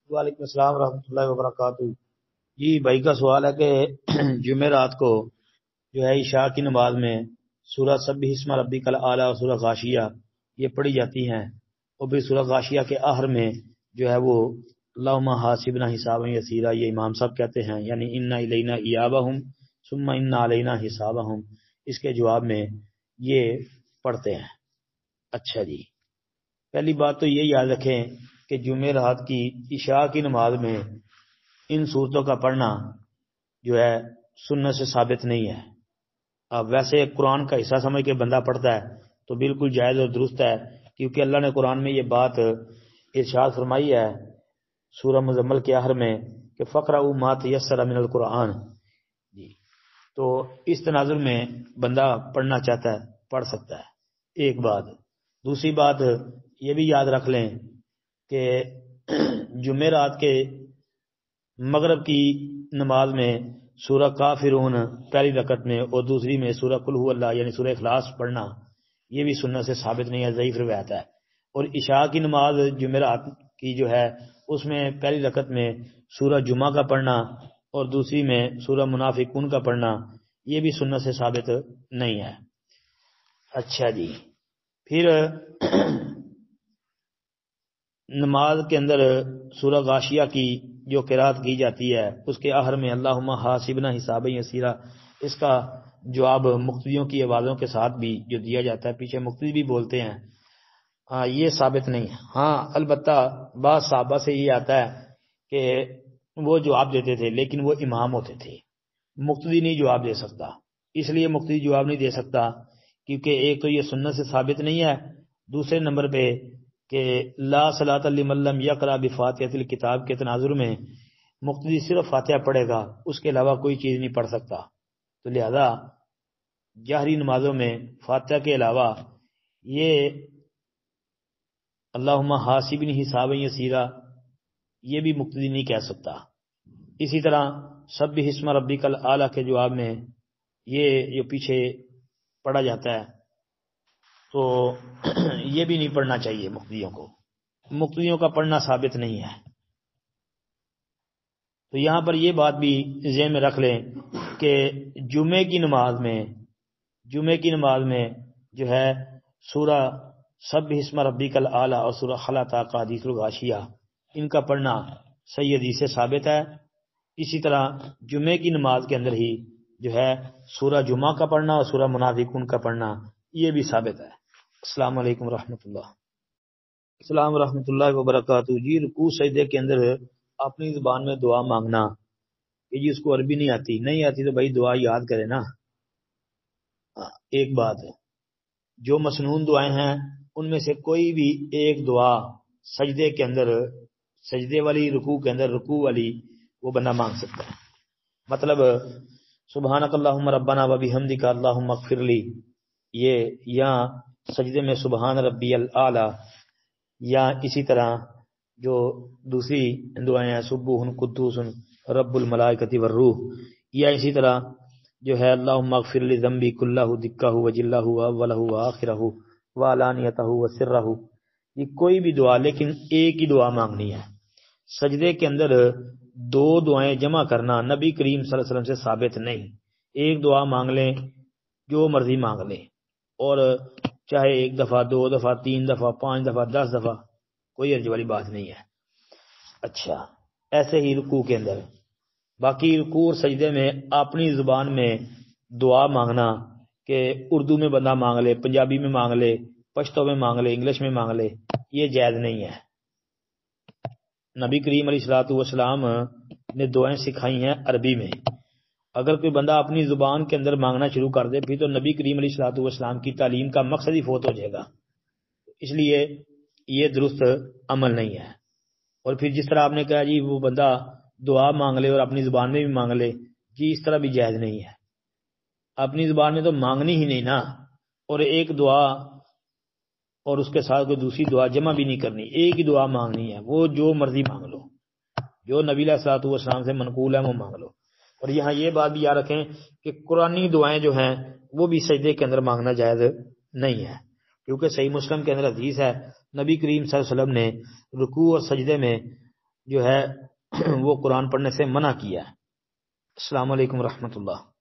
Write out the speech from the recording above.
وعلیکم السلام ورحمۃ اللہ وبرکاتہ۔ جی بھائی کا سوال ہے کہ جمعرات کو جو ہے عشاء کی نماز میں سورہ سبح اسم ربک الاعلی اور سورہ غاشیہ یہ پڑھی جاتی ہیں، اور پھر سورہ غاشیہ کے آخر میں جو ہے وہ اللہم حاسبنا حسابا یسیرا یہ امام صاحب کہتے ہیں، یعنی انا الینا ایابہم ثم انا علینا حسابہم، اس کے جواب میں یہ پڑھتے ہیں۔ اچھا جی، پہلی بات تو یہ یاد رکھیں کہ جمعرات کی عشاء کی نماز میں ان صورتوں کا پڑھنا جو ہے سنت سے ثابت نہیں ہے۔ اب ویسے قرآن کا حصہ سمجھ کے بندہ پڑھتا ہے تو بالکل جائز اور درست ہے، کیونکہ اللہ نے قرآن میں یہ بات ارشاد فرمائی ہے سورہ مزمل کے آخر میں کہ فقرؤوا ما تیسر من القرآن۔ جی تو اس تناظر میں بندہ پڑھنا چاہتا ہے پڑھ سکتا ہے، ایک بات۔ دوسری بات یہ بھی یاد رکھ لیں کہ جمعرات کے مغرب کی نماز میں سورہ کافرون پہلی رکعت میں اور دوسری میں سورہ قل ھو اللہ یعنی سورہ اخلاص پڑھنا یہ بھی سنت سے ثابت نہیں ہے، ضعیف روایت ہے۔ اور عشاء کی نماز جمعرات کی جو ہے اس میں پہلی رکعت میں سورہ جمعہ کا پڑھنا اور دوسری میں سورہ منافقون کا پڑھنا یہ بھی سنت سے ثابت نہیں ہے۔ اچھا جی، پھر نماز کے اندر سورہ غاشیہ کی جو قرات کی جاتی ہے اس کے آخر میں اللہم حاسبنا حسابا یسیرا، اس کا جواب مقتدیوں کی آوازوں کے ساتھ بھی جو دیا جاتا ہے، پیچھے مقتدی بھی بولتے ہیں، یہ ثابت نہیں ہے۔ ہاں البتہ بعض صحابہ سے یہ آتا ہے کہ وہ جواب دیتے تھے لیکن وہ امام ہوتے تھے، مقتدی نہیں جواب دے سکتا۔ اس لیے مقتدی جواب نہیں دے سکتا کیونکہ ایک تو یہ سنت سے ثابت نہیں ہے، دوسرے نمبر پہ کہ لا صلاۃ لمن لم یقرأ بفاتحۃ الکتاب کے تناظر میں مقتدی صرف فاتحہ پڑھے گا، اس کے علاوہ کوئی چیز نہیں پڑھ سکتا، تو لہذا جہری نمازوں میں فاتحہ کے علاوہ یہ اللہم حاسبنی حسابا یسیرا یہ بھی مقتدی نہیں کہہ سکتا۔ اسی طرح سبح اسم ربک الاعلی کے جواب میں یہ جو پیچھے پڑھا جاتا ہے تو یہ بھی نہیں پڑھنا چاہیے مقتدیوں کو، مقتدیوں کا پڑھنا ثابت نہیں ہے۔ تو یہاں پر یہ بات بھی ذہن میں رکھ لیں کہ جمعے کی نماز میں جو ہے سورہ سبح اسم ربک الاعلی اور سورہ خلا طاقہ حدیث الغاشیہ ان کا پڑھنا صحیح حدیث سے ثابت ہے۔ اسی طرح جمعے کی نماز کے اندر ہی جو ہے سورہ جمعہ کا پڑھنا اور سورہ منافقون کا پڑھنا یہ بھی ثابت ہے۔ السلام علیکم ورحمۃ اللہ۔ السلام ورحمۃ اللہ وبرکاتہ۔ جی رکوع سجدے کے اندر اپنی زبان میں دعا مانگنا کہ جی اس کو عربی نہیں آتی تو بھائی دعا یاد کرے نا۔ ایک بات ہے، جو مسنون دعائیں ہیں ان میں سے کوئی بھی ایک دعا سجدے کے اندر، سجدے والی رکوع کے اندر، رکوع والی وہ بندہ مانگ سکتا ہے۔ مطلب سبحانک اللہم ربنا و بحمدک اللہم اغفر لی، یہ یا سجدے میں سبحان ربی الاعلی، یا اسی طرح جو دوسری دعائیں ہیں سبوح قدوس رب الملائکۃ والروح، یا اسی طرح جو ہے اللہم اغفر لی ذنبی کلہ دکہ و جلہ و اولہ و آخرہ و علانیتہ و سرہ، یہ کوئی بھی دعا لیکن ایک ہی دعا مانگنی ہے۔ سجدے کے اندر دو دعائیں جمع کرنا نبی کریم صلی اللہ علیہ وسلم سے ثابت نہیں۔ ایک دعا مانگ لیں جو مرضی مانگ لیں، اور چاہے ایک دفعہ، دو دفعہ، تین دفعہ، 5 دفعہ، 10 دفعہ، کوئی حرج والی بات نہیں ہے۔ اچھا، ایسے ہی رکوع کے اندر، باقی رکوع اور سجدے میں اپنی زبان میں دعا مانگنا کہ اردو میں بندہ مانگ لے، پنجابی میں مانگ لے، پشتو میں مانگ لے، انگلش میں مانگ لے، یہ جائز نہیں ہے۔ نبی کریم علیہ الصلوۃ والسلام نے دعائیں سکھائی ہیں عربی میں، اگر کوئی بندہ اپنی زبان کے اندر مانگنا شروع کر دے پھر تو نبی کریم علیہ الصلوۃ والسلام کی تعلیم کا مقصد ہی فوت ہو جائے گا، اس لیے یہ درست عمل نہیں ہے۔ اور پھر جس طرح آپ نے کہا جی وہ بندہ دعا مانگ لے اور اپنی زبان میں بھی مانگ لے، جی اس طرح بھی جائز نہیں ہے۔ اپنی زبان میں تو مانگنی ہی نہیں نا، اور ایک دعا اور اس کے ساتھ کوئی دوسری دعا جمع بھی نہیں کرنی، ایک ہی دعا مانگنی ہے، وہ جو مرضی مانگ لو، جو نبی علیہ الصلوۃ والسلام سے منقول ہے وہ مانگ لو۔ اور یہاں یہ بات بھی یاد رکھیں کہ قرآنی دعائیں جو ہیں وہ بھی سجدے کے اندر مانگنا جائز نہیں ہے، کیونکہ صحیح مسلم کے اندر حدیث ہے نبی کریم صلی اللہ علیہ وسلم نے رکوع اور سجدے میں جو ہے وہ قرآن پڑھنے سے منع کیا ہے۔ السلام علیکم ورحمۃ اللہ۔